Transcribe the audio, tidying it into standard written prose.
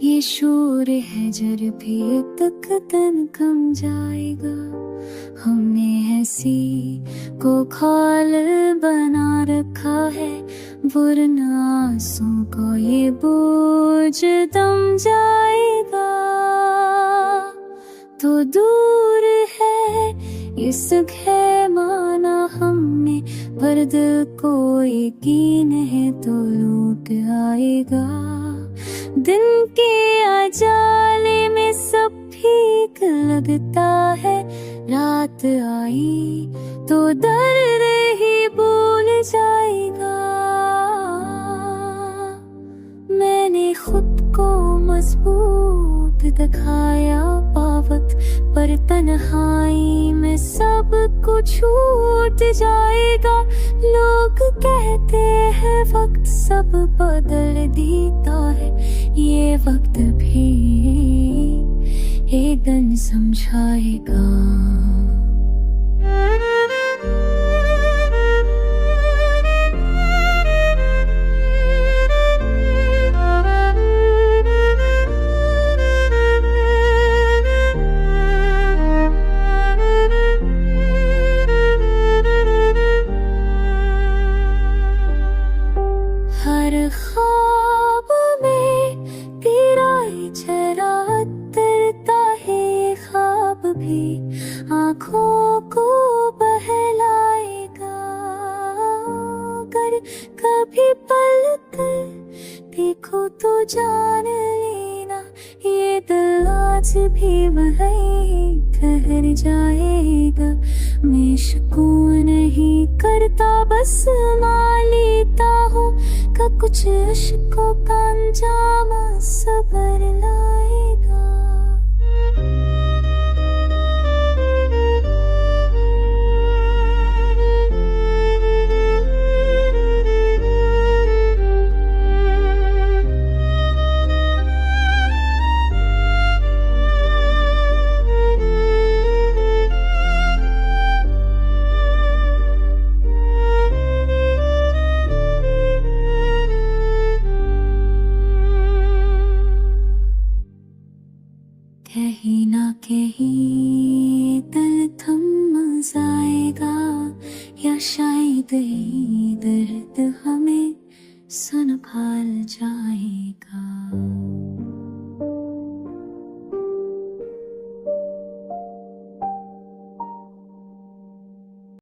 ये शोर है जर भी तक तन कम जाएगा। हमने ऐसी को खाल बना रखा है, वरना आंसू को ये बोझ दम जाएगा। तो दूर है इस खैमाना हमने, पर दिल को यकीन है तो लूट आएगा। दिन के उजाले में सब ठीक लगता है, रात आई तो दर्द ही भूल जाएगा। मैंने खुद को मजबूत दिखाया पावत, पर तन्हाई में सब कुछ छूट जाएगा। लोग कहते हैं वक्त सब बदल देता है, ये वक्त भी एक दिन समझाएगा। हर ख्वाब में तेरा ही चेहरा उतरता है, ख्वाब भी आँखों को बहलाएगा। अगर कभी पलक देखो तो जान लेना, ये दिल आज भी वहीं ठहर जाएगा। मैं सुकून नहीं करता, बस मान लेता हूँ का कुछ अश्कों का अंजाम सबर लाएगा। कहीं ना कहीं